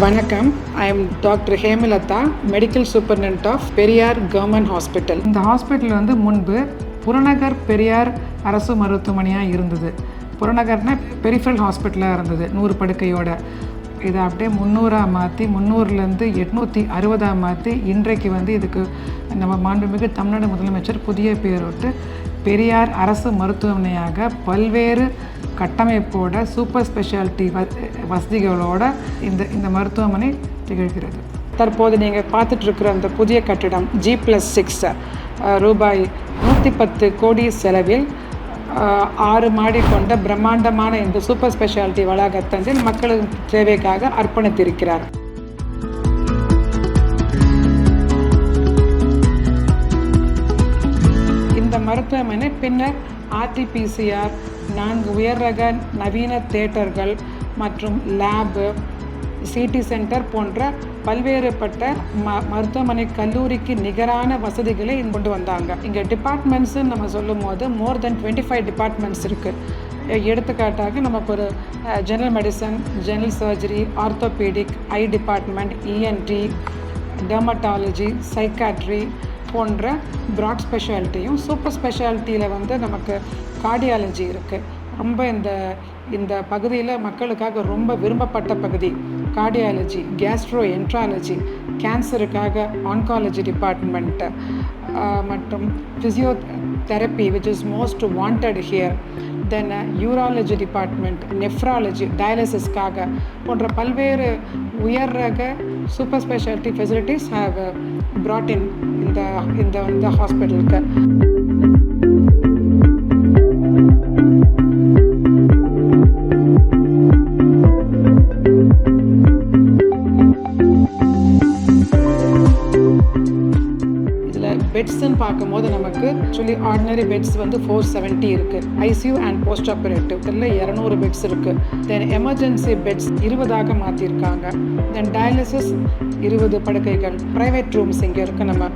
வணக்கம். I am doctor Hemalatha, medical superintendent of Periyar government hospital. இந்த hospital வந்து முன்பு புறநகர் பெரியார் அரசு மருத்துவமனையாக இருந்தது. புறநகர்னா பெரிஃபரல் ஹாஸ்பிட்டலாக இருந்தது 100 படுக்கையோட. இதை அப்படியே 300 மாற்றி 300லேருந்து 860 மாற்றி இன்றைக்கு வந்து இதுக்கு நம்ம மாண்புமிகு தமிழ்நாடு முதலமைச்சர் புதிய பேர் விட்டு பெரியார் அரசு மருத்துவமனையாக பல்வேறு கட்டமைப்போட சூப்பர் ஸ்பெஷாலிட்டி வசதிகளோட இந்த மருத்துவமனை திகழ்கிறது. தற்போது நீங்கள் பார்த்துட்ருக்கிற அந்த புதிய கட்டிடம் G+6 ரூபாய் 110 கோடி செலவில் 6 மாடி கொண்ட பிரம்மாண்டமான இந்த சூப்பர் ஸ்பெஷாலிட்டி வளாகத்தில் மக்களின் சேவைக்காக அர்ப்பணித்திருக்கிறார். இந்த மருத்துவமனை பின்னர் RT-PCR 4 உயர் ரக நவீன தியேட்டர்கள் மற்றும் லேபு, CT சென்டர் போன்ற பல்வேறுபட்ட மருத்துவமனை கல்லூரிக்கு நிகரான வசதிகளை கொண்டு வந்தாங்க. இங்கே டிபார்ட்மெண்ட்ஸுன்னு நம்ம சொல்லும் போது மோர் தென் 25 டிபார்ட்மெண்ட்ஸ் இருக்குது. எடுத்துக்காட்டாக நமக்கு ஒரு general medicine, general surgery, orthopaedic, eye department, ENT, dermatology, psychiatry போன்ற ப்ராட் ஸ்பெஷாலிட்டியும், சூப்பர் ஸ்பெஷாலிட்டியில் வந்து நமக்கு கார்டியாலஜி இருக்குது. ரொம்ப இந்த பகுதியில் மக்களுக்காக ரொம்ப விரும்பப்பட்ட பகுதி கார்டியாலஜி, கேஸ்ட்ரோ என்ட்ராலஜி, கேன்சருக்காக ஆன்காலஜி டிபார்ட்மெண்ட்டு மற்றும் physiotherapy which is most wanted here. Then urology department, nephrology, டயாலிசிஸ்க்காக போன்ற பல்வேறு உயர் ரக super speciality facilities have brought in இந்த ஹாஸ்பிட்டலுக்கு. பெட்ஸ்ன்னு பார்க்கும்போது நமக்கு ஆக்சுவலி ஆர்டினரி பெட்ஸ் வந்து 470 இருக்குது. ICU அண்ட் போஸ்ட் ஆப்ரேட்டிவ் இதில் 200 பெட்ஸ் இருக்குது. தென் எமர்ஜென்சி பெட்ஸ் 20 மாற்றிருக்காங்க. தென் டயாலிசிஸ் 20 படுக்கைகள். ப்ரைவேட் ரூம்ஸ் இங்கே இருக்குது. நம்ம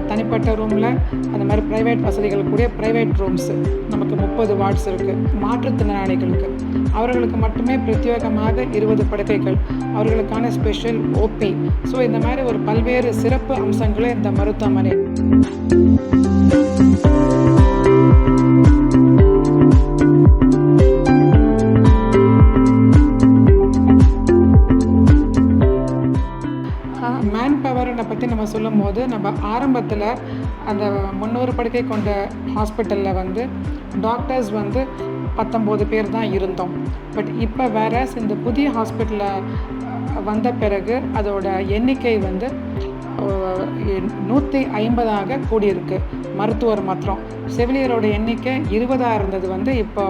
தனிப்பட்ட ரூமில் அந்த மாதிரி ப்ரைவேட் வசதிகள் கூடிய ப்ரைவேட் ரூம்ஸ் நமக்கு 30 வார்ட்ஸ் இருக்குது. மாற்றுத்திறனாளிகளுக்கு அவர்களுக்கு மட்டுமே பிரத்யேகமாக 20 படுக்கைகள், அவர்களுக்கான ஸ்பெஷல் OP. ஸோ இந்த மாதிரி ஒரு பல்வேறு சிறப்பு அம்சங்களே இந்த மருத்துவமனை. மேன் பவரை பற்றி நம்ம சொல்லும் போது நம்ம ஆரம்பத்தில் அந்த 300 படுக்கை கொண்ட ஹாஸ்பிட்டலில் வந்து டாக்டர்ஸ் வந்து 19 பேர் தான் இருந்தோம். பட் இப்போ வேற இந்த புதிய ஹாஸ்பிட்டலில் வந்த பிறகு அதோட எண்ணிக்கை வந்து 150 கூடியிருக்கு. மருத்துவர் மாத்திரம் செவிலியரோட எண்ணிக்கை 20 இருந்தது வந்து இப்போ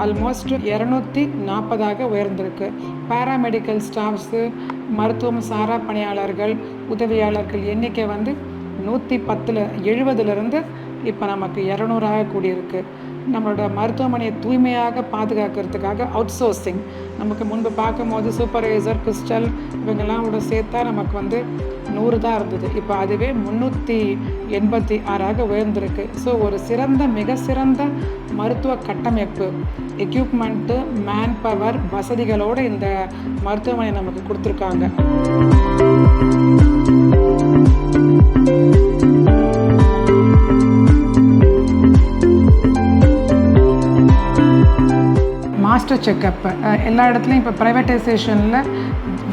ஆல்மோஸ்ட் 240 உயர்ந்திருக்கு. பேராமெடிக்கல் ஸ்டாஃப்ஸு, மருத்துவம் சாரா பணியாளர்கள், உதவியாளர்கள் எண்ணிக்கை வந்து 170லிருந்து இப்போ நமக்கு 200 கூடியிருக்கு. நம்மளோட மருத்துவமனையை தூய்மையாக பாதுகாக்கிறதுக்காக அவுட் சோர்சிங் நமக்கு முன்பு பார்க்கும்போது சூப்பர்வைசர், கிறிஸ்டல் இவங்கெல்லாம் கூட சேர்த்தா நமக்கு வந்து 100 தான் இருந்தது. இப்போ அதுவே 386 உயர்ந்திருக்கு. ஸோ ஒரு மிக சிறந்த மருத்துவ கட்டமைப்பு, எக்யூப்மெண்ட்டு, மேன் பவர் வசதிகளோடு இந்த மருத்துவமனை நமக்கு கொடுத்துருக்காங்க. மாஸ்டர் செக்கப் எல்லா இடத்துலையும் இப்போ ப்ரைவேட்டைசேஷனில்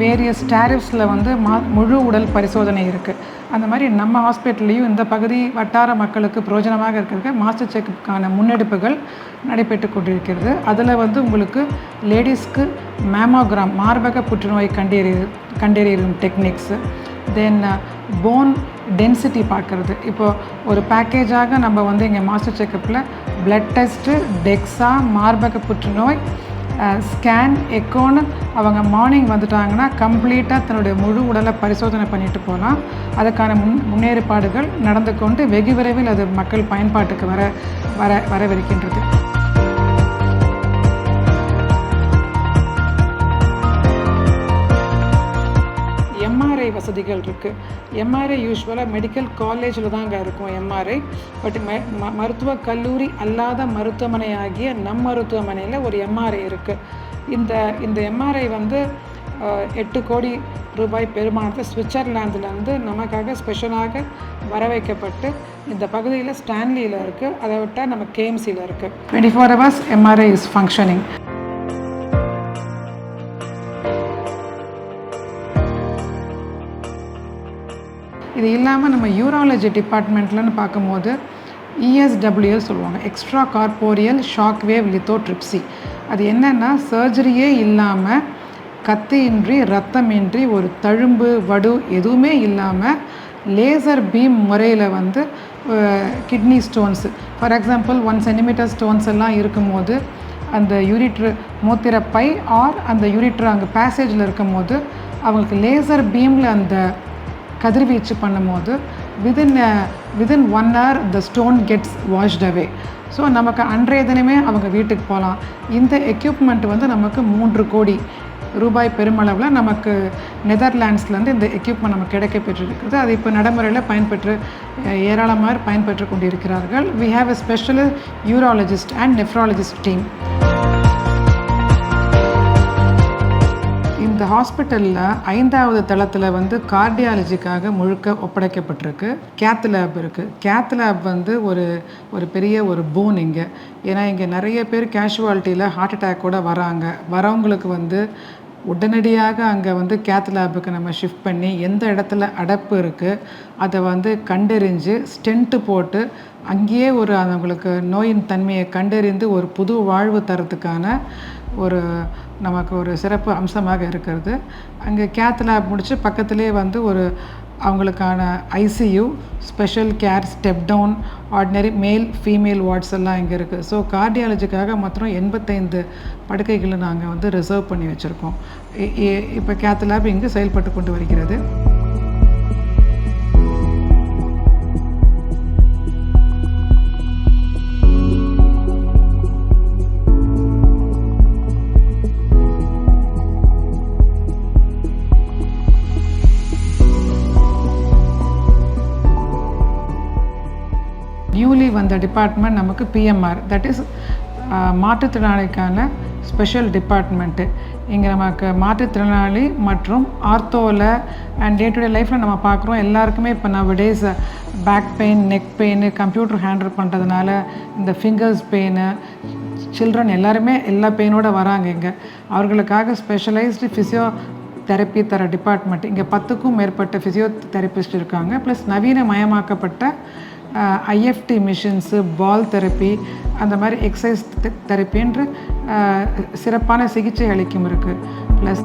வேரியஸ் டேரிஃப்ஸில் வந்து முழு உடல் பரிசோதனை இருக்குது. அந்த மாதிரி நம்ம ஹாஸ்பிட்டல்லையும் இந்த பகுதி வட்டார மக்களுக்கு பிரயோஜனமாக இருக்கிற மாஸ்டர் செக்கப்புக்கான முன்னெடுப்புகள் நடைபெற்று கொண்டிருக்கிறது. அதில் வந்து உங்களுக்கு லேடிஸ்க்கு மேமோகிராம், மார்பக புற்றுநோய் கண்டறியும் டெக்னிக்ஸு, தென் போன் டென்சிட்டி பார்க்குறது. இப்போது ஒரு பேக்கேஜாக நம்ம வந்து இங்கே மாஸ்டர் செக்கப்பில் பிளட் டெஸ்ட்டு, டெக்ஸா, மார்பக புற்றுநோய் ஸ்கேன், எக்கோன்னு அவங்க மார்னிங் வந்துட்டாங்கன்னா கம்ப்ளீட்டாக தன்னுடைய முழு உடலை பரிசோதனை பண்ணிட்டு போகலாம். அதுக்கான முன்னேற்பாடுகள் நடந்து கொண்டு வெகு விரைவில் அது மக்கள் பயன்பாட்டுக்கு வரவிருக்கின்றது. எம்ஆர்ஐ வசதிகள் இருக்குது. எம்ஆர்ஐ யூஸ்வலாக மெடிக்கல் காலேஜில் தாங்க இருக்கும் எம்ஆர்ஐ. பட் மருத்துவக் கல்லூரி அல்லாத மருத்துவமனை ஆகிய நம் மருத்துவமனையில் ஒரு எம்ஆர்ஐ இருக்குது. இந்த எம்ஆர்ஐ வந்து 8 கோடி ரூபாய் பெருமானத்தை சுவிட்சர்லாந்துலேருந்து நமக்காக ஸ்பெஷலாக வர வைக்கப்பட்டு இந்த பகுதியில் ஸ்டான்லியில் இருக்குது. அதை விட்டால் நம்ம கேஎம்சியில் இருக்குது. 24 hours MRI இஸ் ஃபங்க்ஷனிங். இது இல்லாமல் நம்ம யூராலஜி டிபார்ட்மெண்ட்லன்னு பார்க்கும்போது ESWL சொல்லுவாங்க, extra corporeal shock wave lithotripsy. அது என்னென்னா சர்ஜரியே இல்லாமல் கத்தியின்றி ரத்தமின்றி ஒரு தழும்பு வடு எதுவுமே இல்லாமல் லேசர் பீம் முறையில் வந்து kidney stones for example 1 centimetre stones எல்லாம் இருக்கும்போது அந்த யூரிட்ரு மூத்திரப்பை ஆர் அந்த யூரிட்ரு அங்கே பேசேஜில் இருக்கும்போது அவங்களுக்கு லேசர் பீமில் அந்த கதிர்வீச்சு பண்ணும்போது within 1 hour the stone gets washed away. So நமக்கு அன்றைய தினமே அவங்க வீட்டுக்கு போகலாம். இந்த எக்யூப்மெண்ட் வந்து நமக்கு 3 கோடி ரூபாய் பெருமளவில் நமக்கு நெதர்லாண்ட்ஸ்லேருந்து இந்த எக்யூப்மெண்ட் நமக்கு கிடைக்கப்பெற்றிருக்கிறது. அது இப்போ நடைமுறையில் பயன்பெற்று ஏராளமாக பயன்பெற்று கொண்டிருக்கிறார்கள். We have a special urologist and nephrologist team. இந்த ஹாஸ்பிட்டலில் 5வது தளத்தில் வந்து கார்டியாலஜிக்காக முழுக்க ஒப்படைக்கப்பட்டிருக்கு. கேத் லேப் இருக்குது. கேத் லேப் வந்து ஒரு பெரிய ஒரு போன் இங்கே. ஏன்னா இங்கே நிறைய பேர் கேஷுவாலிட்டியில் ஹார்ட் அட்டாக்கோட வரவங்களுக்கு வந்து உடனடியாக அங்கே வந்து கேத் லேபுக்கு நம்ம ஷிஃப்ட் பண்ணி எந்த இடத்துல அடைப்பு இருக்குது அதை வந்து கண்டறிஞ்சு ஸ்டென்ட்டு போட்டு அங்கேயே அவங்களுக்கு நோயின் தன்மையை கண்டறிந்து ஒரு புது வாழ்வு தரத்துக்கான நமக்கு ஒரு சிறப்பு அம்சமாக இருக்கிறது. அங்கே கேத் லேப் முடித்து பக்கத்துலேயே வந்து அவங்களுக்கான ICU, special care, step down, ordinary male female wards எல்லாம் இங்கே இருக்குது. ஸோ கார்டியாலஜிக்காக மாத்திரம் 85 படுக்கைகளை நாங்கள் வந்து ரிசர்வ் பண்ணி வச்சுருக்கோம். இப்போ கேத் லேப் இங்கே செயல்பட்டு கொண்டு வருகிறது. நியூலி வந்த டிபார்ட்மெண்ட் நமக்கு PMR, தட் இஸ் மாற்றுத்திறனாளிக்கான ஸ்பெஷல் டிபார்ட்மெண்ட்டு. இங்கே நமக்கு மாற்றுத்திறனாளி மற்றும் ஆர்த்தோவில் அண்ட் டே டு டே லைஃப்பில் நம்ம பார்க்குறோம் எல்லாருக்குமே இப்போ nowadays back pain, neck pain, computer handle பண்ணுறதுனால இந்த ஃபிங்கர்ஸ் பெயின், சில்ட்ரன் எல்லாருமே எல்லா பெயினோடு வராங்க இங்கே. அவர்களுக்காக ஸ்பெஷலைஸ்டு ஃபிசியோ தெரப்பி தர டிபார்ட்மெண்ட் இங்கே 10க்கும் மேற்பட்ட ஃபிசியோதெரபிஸ்ட் இருக்காங்க. ப்ளஸ் நவீனமயமாக்கப்பட்ட IFT மிஷின்ஸு, பால் தெரப்பி, அந்த மாதிரி எக்ஸசைஸ் தெரப்பின்ற சிறப்பான சிகிச்சை அளிக்கும் இருக்குது. ப்ளஸ்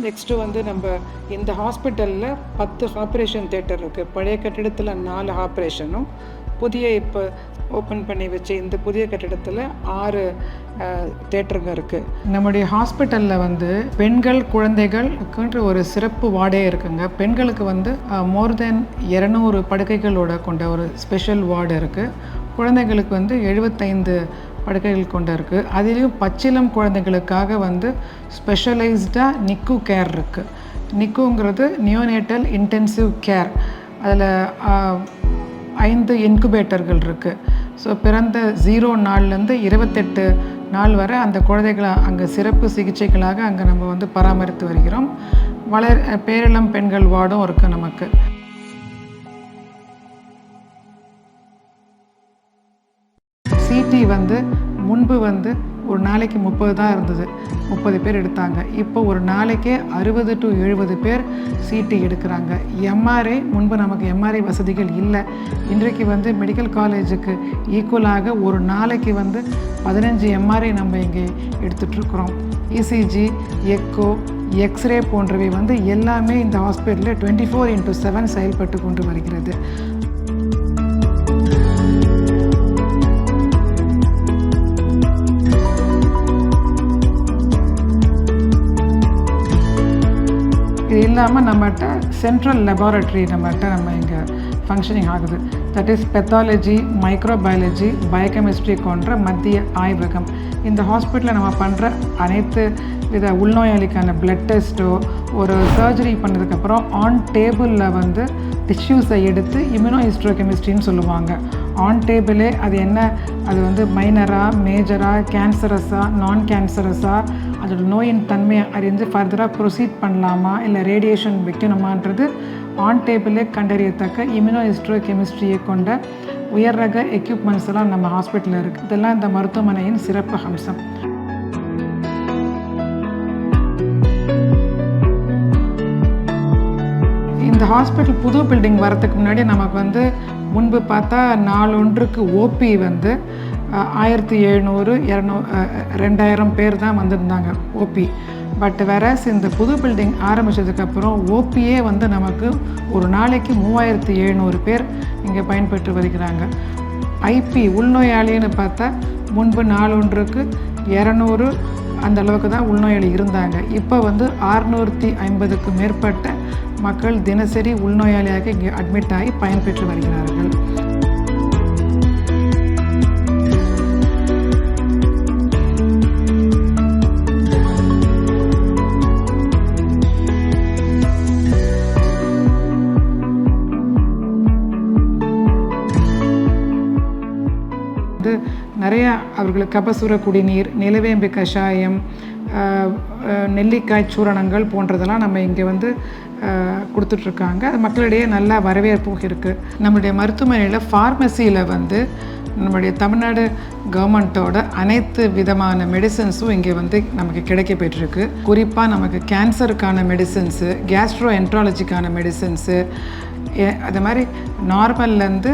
நெக்ஸ்ட்டு வந்து நம்ம இந்த ஹாஸ்பிட்டலில் 10 ஆப்ரேஷன் தியேட்டர் இருக்குது. பழைய கட்டிடத்தில் 4 ஆப்ரேஷனும், புதிய இப்போ ஓப்பன் பண்ணி வச்ச இந்த புதிய கட்டிடத்தில் 6 தியேட்டருங்க இருக்குது. நம்முடைய ஹாஸ்பிட்டலில் வந்து பெண்கள் குழந்தைகளுக்குன்ற ஒரு சிறப்பு வார்டே இருக்குங்க. பெண்களுக்கு வந்து மோர் தென் 200 படுக்கைகளோட கொண்ட ஒரு ஸ்பெஷல் வார்டு இருக்குது. குழந்தைகளுக்கு வந்து 75 படுக்கைகள் கொண்டு இருக்குது. அதிலையும் பச்சிளம் குழந்தைகளுக்காக வந்து ஸ்பெஷலைஸ்டாக NICU கேர் இருக்குது. NICUங்கிறது நியோனேட்டல் இன்டென்சிவ் கேர். அதில் 5 இன்குபேட்டர்கள் இருக்குது. ஸோ பிறந்த 0 நாள்லேருந்து 28 நாள் வரை அந்த குழந்தைகளை அங்கே சிறப்பு சிகிச்சைகளாக அங்கே நம்ம வந்து பராமரித்து வருகிறோம். பேரிளம் பெண்கள் வார்டும் இருக்குது நமக்கு. சிடி வந்து முன்பு வந்து ஒரு நாளைக்கு 30 தான் இருந்தது, 30 பேர் எடுத்தாங்க. இப்போ ஒரு நாளைக்கே 60 to 70 பேர் சிடி எடுக்கிறாங்க. MRI முன்பு நமக்கு MRI வசதிகள் இல்லை. இன்றைக்கு வந்து மெடிக்கல் காலேஜுக்கு ஈக்குவலாக ஒரு நாளைக்கு வந்து 15 MRI நம்ம இங்கே எடுத்துகிட்ருக்குறோம். ECG, எக்கோ, எக்ஸ்ரே போன்றவை வந்து எல்லாமே இந்த ஹாஸ்பிட்டலில் 24/7 செயல்பட்டு கொண்டு வருகிறது. இது இல்லாமல் நம்மகிட்ட சென்ட்ரல் லெபார்ட்டரி நம்ம இங்கே ஃபங்க்ஷனிங் ஆகுது. That is pathology, microbiology, biochemistry போன்ற மத்திய ஆய்வகம். இந்த ஹாஸ்பிட்டலில் நம்ம பண்ணுற அனைத்து வித உள்நோயாளிக்கான பிளட் டெஸ்ட்டோ, ஒரு சர்ஜரி பண்ணதுக்கப்புறம் ஆன் டேபிளில் வந்து டிஷ்யூஸை எடுத்து இம்யூனோஹிஸ்டோகெமிஸ்ட்ரின்னு சொல்லுவாங்க. ஆன் டேபிளே அது என்ன, அது வந்து மைனராக, மேஜராக, கேன்சரஸாக, நான் கேன்சரஸாக, அதோட நோயின் தன்மையை அறிஞ்சு ஃபர்தராக ப்ரொசீட் பண்ணலாமா இல்லை ரேடியேஷன் வைக்கணுமான்றது ஆன் டேபிளே கண்டறியத்தக்க இம்யூனோஹிஸ்டோகெமிஸ்ட்ரியை கொண்ட உயர் ரக எக்யூப்மெண்ட்ஸ் எல்லாம் நம்ம ஹாஸ்பிட்டலில் இருக்குது. இதெல்லாம் இந்த மருத்துவமனையின் சிறப்பு அம்சம். இந்த ஹாஸ்பிட்டல் புது பில்டிங் வரத்துக்கு முன்னாடி நமக்கு வந்து முன்பு பார்த்தா நாளொன்றுக்கு ஓபி வந்து 1700, 2000 பேர் தான் வந்திருந்தாங்க ஓபி. பட் வேறஸ் இந்த புது பில்டிங் ஆரம்பித்ததுக்கப்புறம் ஓபியே வந்து நமக்கு ஒரு நாளைக்கு 3700 பேர் இங்கே பயன்பெற்று வருகிறாங்க. ஐபி உள்நோயாளின்னு பார்த்தா முன்பு நாளொன்றுக்கு 200 அந்த அளவுக்கு தான் உள்நோயாளி இருந்தாங்க. இப்போ வந்து 650க்கு மேற்பட்ட மக்கள் தினசரி உள்நோயாளியாக இங்கே அட்மிட் ஆகி பயன்பெற்று வருகிறார்கள். நிறையா அவர்களுக்கு கபசுர குடிநீர், நிலவேம்பு கஷாயம், நெல்லிக்காய் சூரணங்கள் போன்றதெல்லாம் நம்ம இங்கே வந்து கொடுத்துட்ருக்காங்க. அது மக்களிடையே நல்லா வரவேற்பும் இருக்குது. நம்மளுடைய மருத்துவமனையில் ஃபார்மசியில் வந்து நம்முடைய தமிழ்நாடு கவர்மெண்ட்டோட அனைத்து விதமான மெடிசன்ஸும் இங்கே வந்து நமக்கு கிடைக்க பெற்றிருக்கு. குறிப்பாக நமக்கு கேன்சருக்கான மெடிசன்ஸு, கேஸ்ட்ரோ என்ட்ராலஜிக்கான மெடிசன்ஸு, அது மாதிரி நார்மல்லேருந்து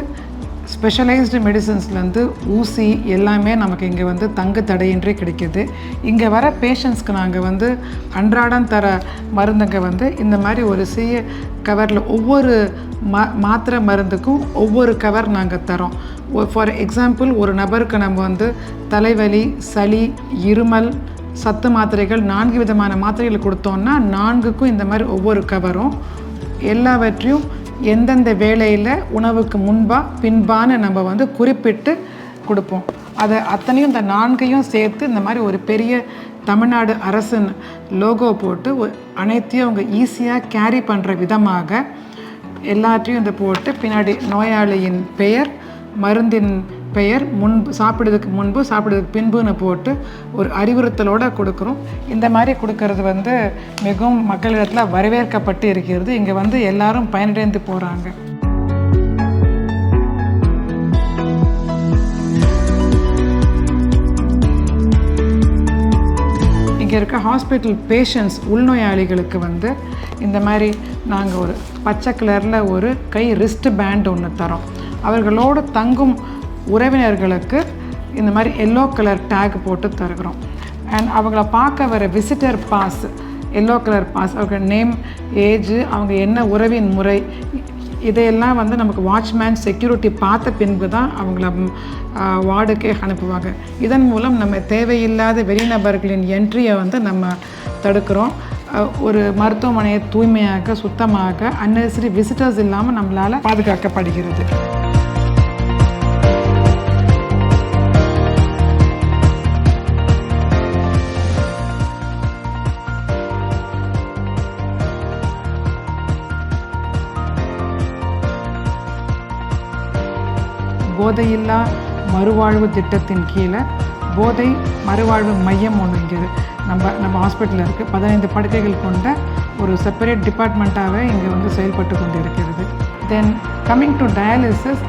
ஸ்பெஷலைஸ்டு மெடிசன்ஸ்லேருந்து ஊசி எல்லாமே நமக்கு இங்கே வந்து தங்கு தடையின்றி கிடைக்கிது. இங்கே வர பேஷண்ட்ஸ்க்கு நாங்கள் வந்து அன்றாடம் தர மருந்துங்க வந்து இந்த மாதிரி ஒரு சிறிய கவரில் ஒவ்வொரு மாத்திரை மருந்துக்கும் ஒவ்வொரு கவர் நாங்கள் தரோம். ஃபார் எக்ஸாம்பிள், ஒரு நபருக்கு நம்ம வந்து தலைவலி, சளி, இருமல், சத்து மாத்திரைகள் 4 விதமான மாத்திரைகள் கொடுத்தோன்னா 4க்கும் இந்த மாதிரி ஒவ்வொரு கவரும் எல்லாவற்றையும் எந்தெந்த வேளையில் உணவுக்கு முன்பாக பின்பான்னு நம்ம வந்து குறிப்பிட்டு கொடுப்போம். அதை அத்தனையும் இந்த 4கையும் சேர்த்து இந்த மாதிரி ஒரு பெரிய தமிழ்நாடு அரசின் லோகோ போட்டு அனைத்தையும் அவங்க ஈஸியாக கேரி பண்ணுற விதமாக எல்லாத்தையும் இந்த போட்டு பின்னாடி நோயாளியின் பெயர், மருந்தின் பெயர், சாப்பிடுறதுக்கு முன்பு சாப்பிடுறதுக்கு பின்புன்னு போட்டு ஒரு அறிவுறுத்தலோடு கொடுக்குறோம். இந்த மாதிரி கொடுக்கறது வந்து மிகவும் மக்களிடத்தில் வரவேற்கப்பட்டு இருக்கிறது. இங்கே வந்து எல்லாரும் பயனடைந்து போகிறாங்க. இங்கே இருக்க ஹாஸ்பிட்டல் பேஷண்ட்ஸ் உள்நோயாளிகளுக்கு வந்து இந்த மாதிரி நாங்கள் ஒரு பச்சை கலரில் ஒரு கை ரிஸ்ட் பேண்ட் ஒன்று தரோம். அவர்களோடு தங்கும் உறவினர்களுக்கு இந்த மாதிரி எல்லோ கலர் டேக் போட்டு தருகிறோம். அண்ட் அவங்கள பார்க்க வர visitor pass, yellow colour pass, அவங்க நேம், ஏஜ், அவங்க என்ன உறவின் முறை, இதையெல்லாம் வந்து நமக்கு வாட்ச்மேன் செக்யூரிட்டி பார்த்த பின்பு தான் அவங்கள வார்டுக்கே அனுப்புவாங்க. இதன் மூலம் நம்ம தேவையில்லாத வெளிநபர்களின் என்ட்ரியை வந்து நம்ம தடுக்கிறோம். ஒரு மருத்துவமனையை தூய்மையாக, சுத்தமாக, அன்னெசரி விசிட்டர்ஸ் இல்லாமல் நம்மளால் பாதுகாக்கப்படுகிறது. போதையில்லா மறுவாழ்வு திட்டத்தின் கீழே போதை மறுவாழ்வு மையம் ஒன்று இங்கே நம்ம ஹாஸ்பிட்டலில் இருக்குது. 15 படுக்கைகள் கொண்ட ஒரு செப்பரேட் டிபார்ட்மெண்ட்டாகவே இங்கே வந்து செயல்பட்டு கொண்டு இருக்கிறது. தென் கம்மிங் டு டயாலிசிஸ்,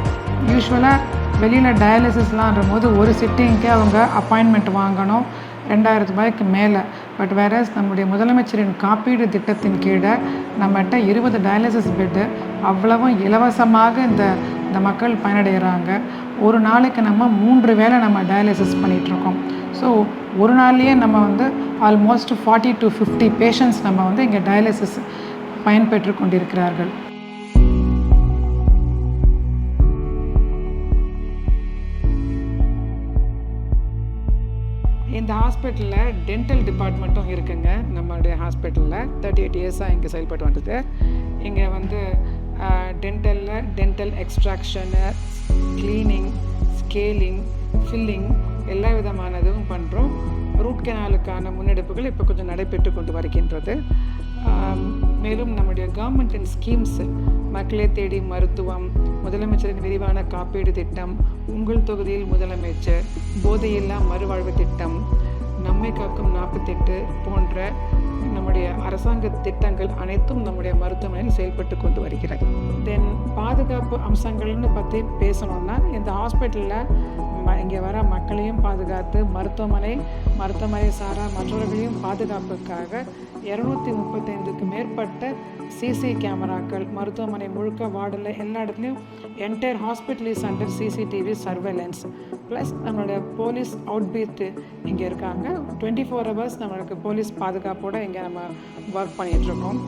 யூஸ்வலாக வெளியில் டயாலிசிஸ்லான்ற போது ஒரு சிட்டிங்க்கே அவங்க அப்பாயின்மெண்ட் வாங்கணும், 2000 ரூபாய்க்கு மேலே. பட் வேறஸ் நம்முடைய முதலமைச்சரின் காப்பீடு திட்டத்தின் கீழே நம்மகிட்ட 20 டயாலிசிஸ் பெட்டு அவ்வளவும் இலவசமாக இந்த மக்கள் பயனடைகிறாங்க. ஒரு நாளைக்கு நம்ம 3 வேளை நம்ம டயாலிசிஸ் பண்ணிகிட்ருக்கோம். ஸோ ஒரு நாள்லேயே நம்ம வந்து ஆல்மோஸ்ட் 40 to 50 பேஷண்ட்ஸ் நம்ம வந்து இங்கே டயாலிசிஸ் பயன்பெற்று கொண்டிருக்கிறார்கள். இந்த ஹாஸ்பிட்டலில் டென்டல் டிபார்ட்மெண்ட்டும் இருக்குங்க. நம்மளுடைய ஹாஸ்பிட்டலில் 38 இயர்ஸாக இங்கே செயல்பட்டு வந்தது. இங்கே வந்து டென்டல் எக்ஸ்ட்ராக்ஷனு, க்ளீனிங், ஸ்கேலிங், ஃபில்லிங் எல்லா விதமானதும் பண்ணுறோம். ரூட் கெனாலுக்கான முன்னெடுப்புகள் இப்போ கொஞ்சம் நடைபெற்று கொண்டு வருகின்றது. மேலும் நம்முடைய கவர்மெண்டின் ஸ்கீம்ஸ், மக்களே தேடி மருத்துவம், முதலமைச்சரின் விரிவான காப்பீடு திட்டம், உங்கள் தொகுதியில் முதலமைச்சர், போதையில்லா மறுவாழ்வு திட்டம், நம்மை காக்கும் 48 போன்ற நம்முடைய அரசாங்க திட்டங்கள் அனைத்தும் நம்முடைய மருத்துவமனையில் செயல்பட்டு கொண்டு வருகிறது. தென் பாதுகாப்பு அம்சங்கள்னு பற்றி பேசணுன்னா, இந்த ஹாஸ்பிட்டலில் இங்கே வர மக்களையும் பாதுகாத்து மருத்துவமனை சாரா மற்றவர்களையும் பாதுகாப்புக்காக 235க்கு மேற்பட்ட சிசி கேமராக்கள் மருத்துவமனை முழுக்க, வார்டில் எல்லா இடத்துலையும் entire hospital is under CCTV surveillance. Plus நம்மளோட போலீஸ் அவுட்பீட் இங்கே இருக்காங்க. 24 hours நம்மளுக்கு போலீஸ் பாதுகாப்போடு இங்கே நம்ம ஒர்க் பண்ணிகிட்ருக்கோம்.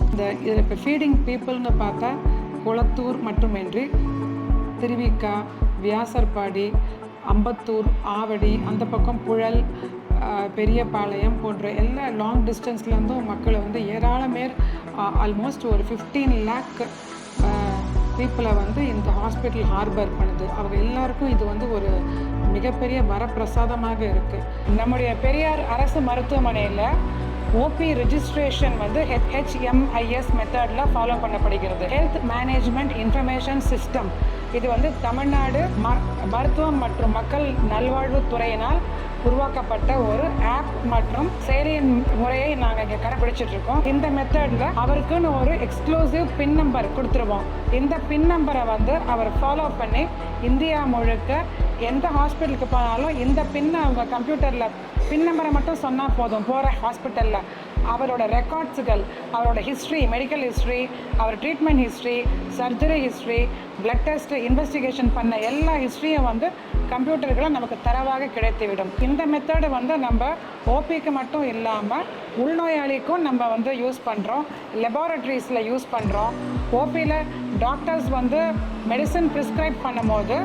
இதில் இப்போ ஃபீடிங் பீப்புள்னு பார்த்தா குளத்தூர் மட்டுமின்றி திருவிக்கா, வியாசர்பாடி, அம்பத்தூர், ஆவடி, அந்த பக்கம் புழல், பெரியபாளையம் போன்ற எல்லா லாங் டிஸ்டன்ஸ்லேருந்தும் மக்களை வந்து ஏராளமேர் ஆல்மோஸ்ட் ஒரு 15 lakh பீப்புளை வந்து இந்த ஹாஸ்பிட்டல் ஹார்பர் பண்ணுது. அவங்க எல்லாருக்கும் இது வந்து ஒரு மிகப்பெரிய வரப்பிரசாதமாக இருக்குது. நம்முடைய பெரியார் அரசு மருத்துவமனையில் ஓபி ரெஜிஸ்ட்ரேஷன் வந்து HMIS மெத்தடில் ஃபாலோ பண்ணப்படுகிறது. Health management information system. இது வந்து தமிழ்நாடு மருத்துவம் மற்றும் மக்கள் நல்வாழ்வு துறையினால் உருவாக்கப்பட்ட ஒரு ஆப் மற்றும் செயலியின் முறையை நாங்கள் இங்கே கடைபிடிச்சிட்ருக்கோம். இந்த மெத்தடில் அவருக்குன்னு ஒரு எக்ஸ்க்ளூசிவ் பின் நம்பர் கொடுத்துருவோம். இந்த பின் நம்பரை வந்து அவர் ஃபாலோ பண்ணி இந்தியா முழுக்க எந்த ஹாஸ்பிட்டலுக்கு போனாலும் இந்த பின்னை அவங்க கம்ப்யூட்டரில் பின் நம்பரை மட்டும் சொன்னால் போதும். போகிற ஹாஸ்பிட்டலில் அவரோட ரெக்கார்ட்ஸுகள், அவரோட ஹிஸ்ட்ரி, மெடிக்கல் ஹிஸ்ட்ரி, அவர் treatment history, surgery history, blood test, investigation பண்ண எல்லா ஹிஸ்ட்ரியும் வந்து கம்ப்யூட்டர்களை நமக்கு தரவாக கிடைத்துவிடும். இந்த மெத்தடு வந்து நம்ம ஓபிக்கு மட்டும் இல்லாமல் உள்நோயாளிக்கும் நம்ம வந்து யூஸ் பண்ணுறோம், லெபார்ட்ரிஸில் யூஸ் பண்ணுறோம். ஓபியில் டாக்டர்ஸ் வந்து மெடிசன் ப்ரிஸ்கிரைப் பண்ணும்போது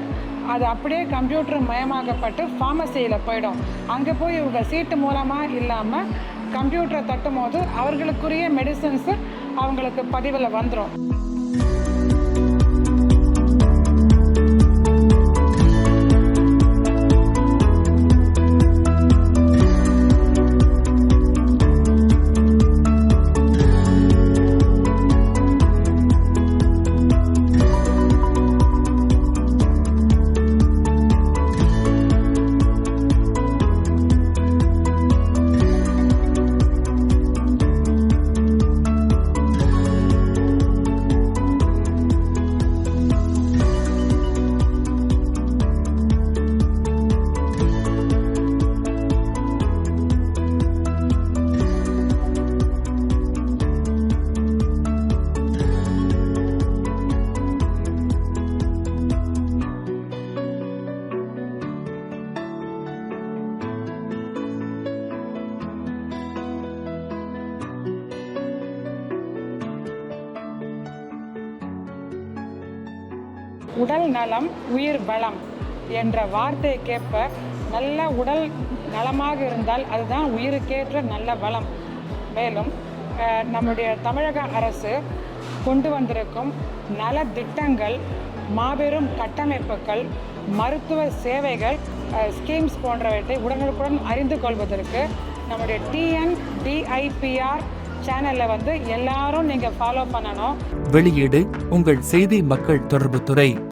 அது அப்படியே கம்ப்யூட்டர் மயமாக்கப்பட்டு ஃபார்மசியில் போயிடும். அங்கே போய் இவங்க சீட்டு மூலமாக இல்லாமல் கம்ப்யூட்டரை தட்டும் போது அவர்களுக்குரிய மெடிசன்ஸு அவங்களுக்கு பதிவில் வந்துடும். உடல் நலம் உயிர் பலம் என்ற வார்த்தையை கேட்ப, நல்ல உடல் நலமாக இருந்தால் அதுதான் உயிருக்கேற்ற நல்ல வளம். மேலும் நம்முடைய தமிழக அரசு கொண்டு வந்திருக்கும் நல திட்டங்கள், மாபெரும் கட்டமைப்புகள், மருத்துவ சேவைகள், ஸ்கீம்ஸ் போன்றவற்றை உடனுக்குடன் அறிந்து கொள்வதற்கு நம்முடைய TNDIPR சேனலில் வந்து எல்லாரும் நீங்கள் ஃபாலோ பண்ணணும். வெளியீடு உங்கள் செய்தி மக்கள் தொடர்பு துறை.